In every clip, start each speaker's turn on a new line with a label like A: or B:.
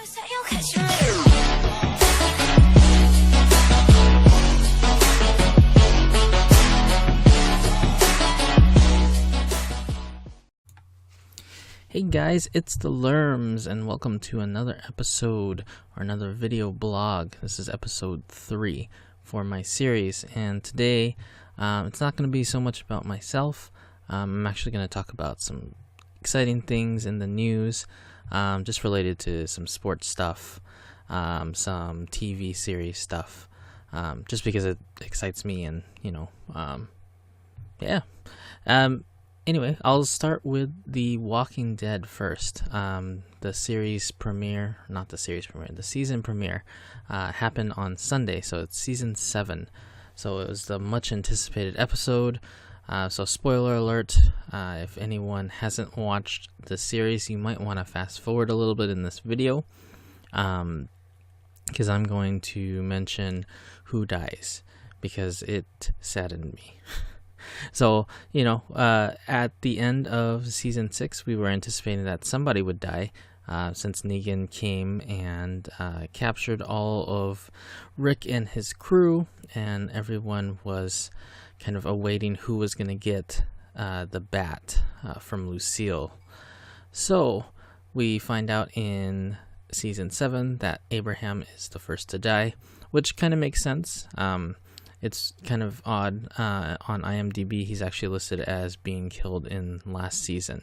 A: Hey guys, it's the Lermz, and welcome to another episode or another video blog. This is episode 3 for my series, and today it's not going to be so much about myself. I'm actually going to talk about some exciting things in the news, just related to some sports stuff, some TV series stuff, just because it excites me, and yeah. Anyway, I'll start with The Walking Dead first. The season premiere happened on Sunday, so it's season 7. So it was the much anticipated episode. So spoiler alert, if anyone hasn't watched the series, you might want to fast forward a little bit in this video, because I'm going to mention who dies, because it saddened me. So, at the end of season 6, we were anticipating that somebody would die, since Negan came and captured all of Rick and his crew, and everyone was kind of awaiting who was going to get the bat from Lucille. So, we find out in season 7 that Abraham is the first to die, which kind of makes sense. It's kind of odd. On IMDb, he's actually listed as being killed in last season.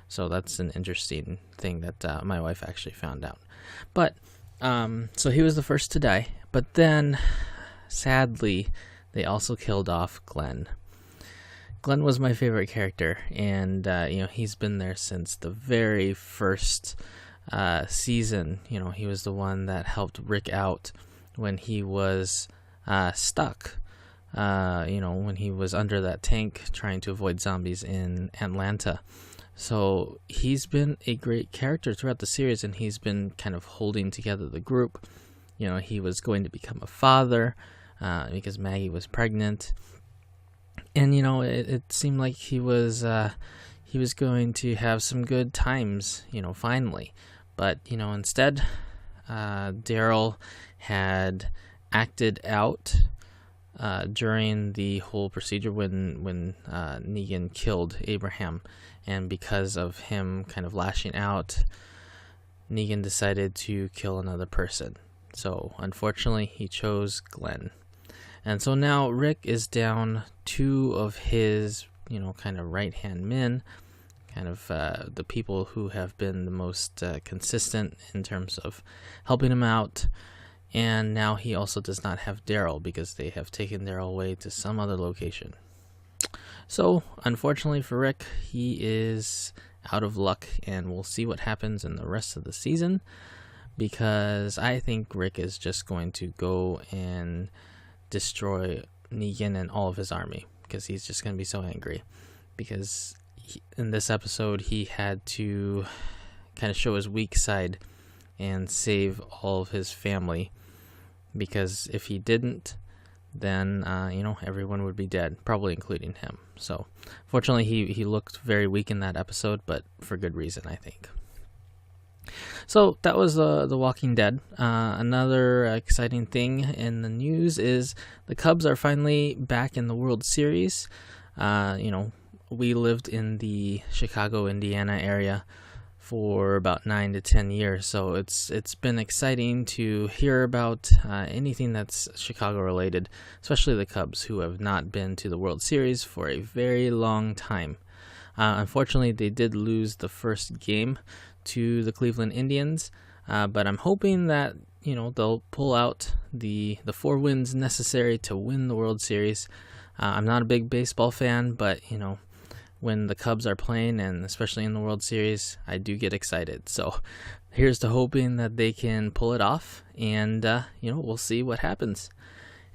A: So that's an interesting thing that my wife actually found out. But, so he was the first to die. But then, sadly, they also killed off Glen. Glen was my favorite character. And, he's been there since the very first season. He was the one that helped Rick out when he was stuck. When he was under that tank trying to avoid zombies in Atlanta. So he's been a great character throughout the series, and he's been kind of holding together the group. He was going to become a father because Maggie was pregnant, and it seemed like he was going to have some good times, finally. But instead, Daryl had acted out during the whole procedure when Negan killed Abraham, and because of him kind of lashing out, Negan decided to kill another person. So unfortunately, he chose Glen, and so now Rick is down 2 of his kind of right-hand men, kind of the people who have been the most consistent in terms of helping him out. And now he also does not have Daryl, because they have taken Daryl away to some other location. So, unfortunately for Rick, he is out of luck, and we'll see what happens in the rest of the season, because I think Rick is just going to go and destroy Negan and all of his army, because he's just going to be so angry. Because in this episode, he had to kind of show his weak side and save all of his family. Because if he didn't, then, everyone would be dead, probably including him. So, fortunately, he looked very weak in that episode, but for good reason, I think. So, that was The Walking Dead. Another exciting thing in the news is the Cubs are finally back in the World Series. We lived in the Chicago, Indiana area for about 9 to 10 years, so it's been exciting to hear about anything that's Chicago related, especially the Cubs, who have not been to the World Series for a very long time. Unfortunately, they did lose the first game to the Cleveland Indians, but I'm hoping that they'll pull out the 4 wins necessary to win the World Series. I'm not a big baseball fan, but when the Cubs are playing, and especially in the World Series, I do get excited. So here's to hoping that they can pull it off, and we'll see what happens.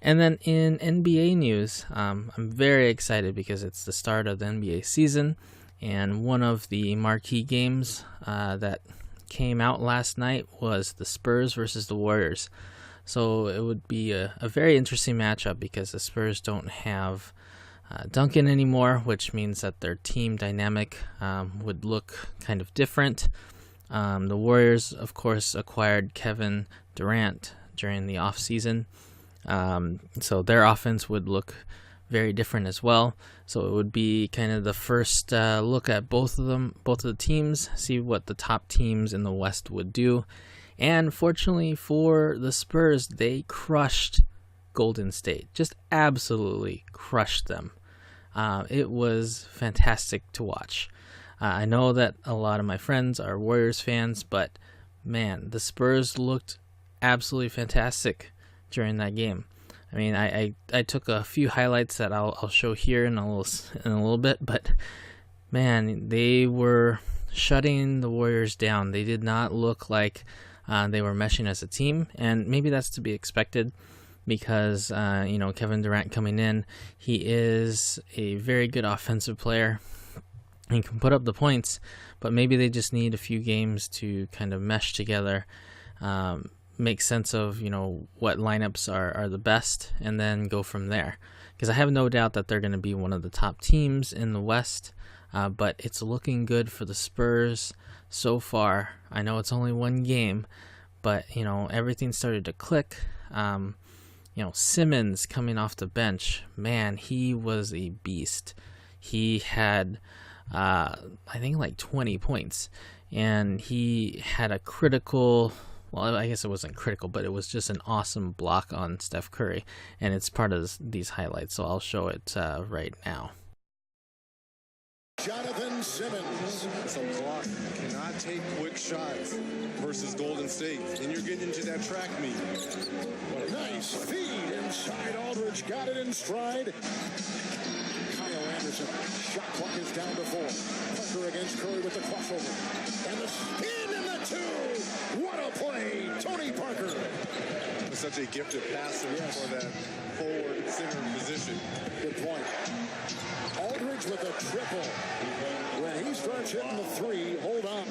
A: And then in NBA news, I'm very excited because it's the start of the NBA season, and one of the marquee games that came out last night was the Spurs versus the Warriors. So it would be a very interesting matchup because the Spurs don't have Duncan anymore, which means that their team dynamic would look kind of different. The Warriors, of course, acquired Kevin Durant during the offseason, so their offense would look very different as well. So it would be kind of the first look at both of the teams, see what the top teams in the West would do. And fortunately for the Spurs, they crushed Golden State, just absolutely crushed them. It was fantastic to watch. I know that a lot of my friends are Warriors fans, but man, the Spurs looked absolutely fantastic during that game. I mean, I took a few highlights that I'll show here in a little bit, but man, they were shutting the Warriors down. They did not look like they were meshing as a team, and maybe that's to be expected because Kevin Durant coming in, he is a very good offensive player. He can put up the points, but maybe they just need a few games to kind of mesh together, make sense of what lineups are the best, and then go from there. Because I have no doubt that they're going to be one of the top teams in the West, but it's looking good for the Spurs so far. I know it's only one game, but everything started to click. Simmons coming off the bench, man, he was a beast. He had I think like 20 points, and he had a critical, well, I guess it wasn't critical, but it was just an awesome block on Steph Curry, and it's part of these highlights, so I'll show it right now.
B: Jonathan Simmons. Some clock cannot take quick shots versus Golden State. And you're getting into that track meet. What a nice feed inside. Aldridge got it in stride. Kyle Anderson. Shot clock is down to 4. Parker against Curry with the crossover. And the spin in the 2. What a play. Tony Parker. Such a gifted passer for that forward center position. Good point. Aldridge with a triple. When he starts hitting the 3, hold on.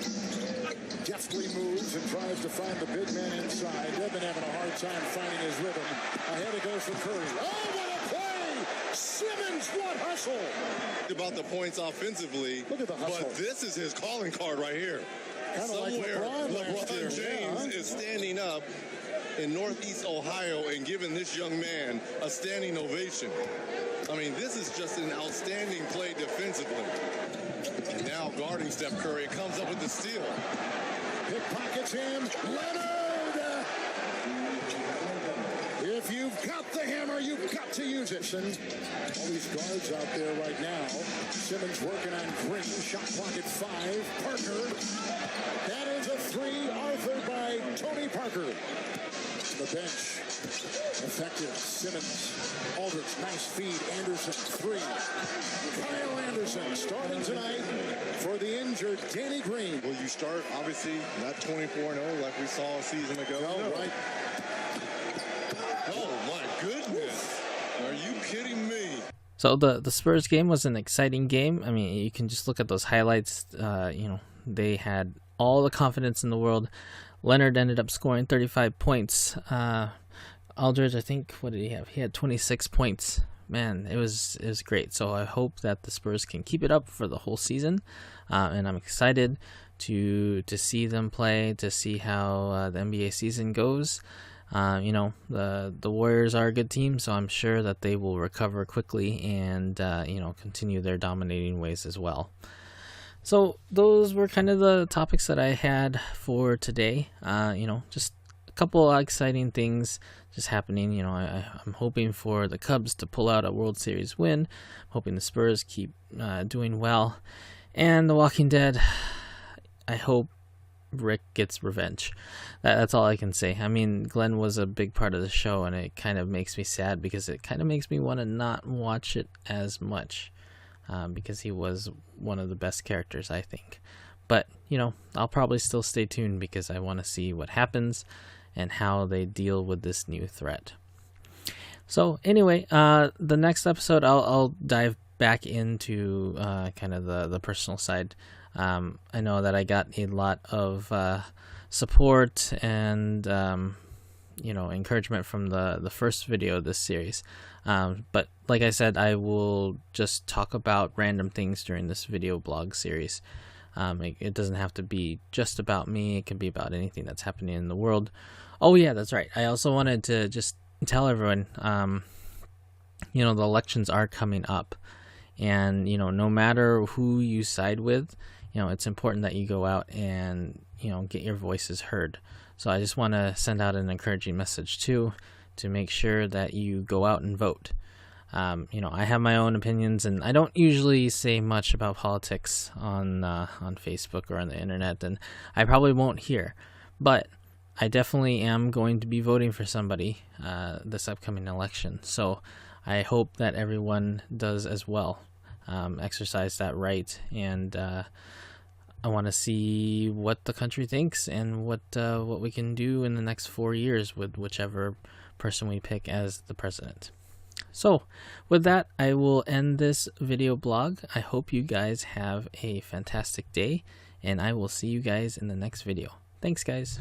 B: Deftly moves and tries to find the big man inside. They've been having a hard time finding his rhythm. Ahead it goes for Curry. Oh, what a play! Simmons, what hustle! About the points offensively. Look at the hustle. But this is his calling card right here. Kind of somewhere like LeBron James is standing up in Northeast Ohio and giving this young man a standing ovation. I mean, this is just an outstanding play defensively. And now guarding Steph Curry comes up with the steal. Pickpockets him. Leonard! If you've got the hammer, you've got to use it. All these guards out there right now. Simmons working on Green. Shot clock at 5. Parker. That is a 3 authored by Tony Parker. The bench. Effective. Simmons. Aldridge. Nice feed. Anderson. 3. Kyle Anderson starting tonight for the injured Danny Green. Will you start, obviously, not 24-0 like we saw a season ago? No, right. Oh, my goodness. Are you kidding me?
A: So the Spurs game was an exciting game. I mean, you can just look at those highlights. They had all the confidence in the world. Leonard ended up scoring 35 points. Aldridge, I think, what did he have? He had 26 points. Man, it was great. So I hope that the Spurs can keep it up for the whole season. And I'm excited to see them play, to see how the NBA season goes. The Warriors are a good team, so I'm sure that they will recover quickly and continue their dominating ways as well. So those were kind of the topics that I had for today. Just a couple of exciting things just happening. I'm hoping for the Cubs to pull out a World Series win. I'm hoping the Spurs keep doing well. And The Walking Dead, I hope Rick gets revenge. That's all I can say. I mean, Glen was a big part of the show, and it kind of makes me sad because it kind of makes me want to not watch it as much. Because he was one of the best characters, I think. But, I'll probably still stay tuned because I want to see what happens and how they deal with this new threat. So, anyway, the next episode, I'll dive back into kind of the personal side. I know that I got a lot of support and encouragement from the first video of this series. But like I said, I will just talk about random things during this video blog series. It doesn't have to be just about me. It can be about anything that's happening in the world. Oh yeah, that's right. I also wanted to just tell everyone, the elections are coming up, and no matter who you side with, it's important that you go out and get your voices heard. So I just want to send out an encouraging message too, to make sure that you go out and vote. I have my own opinions, and I don't usually say much about politics on Facebook or on the internet, and I probably won't here. But I definitely am going to be voting for somebody this upcoming election. So I hope that everyone does as well. Exercise that right, and I want to see what the country thinks and what we can do in the next 4 years with whichever person we pick as the president. So with that, I will end this video blog. I hope you guys have a fantastic day, and I will see you guys in the next video. Thanks, guys.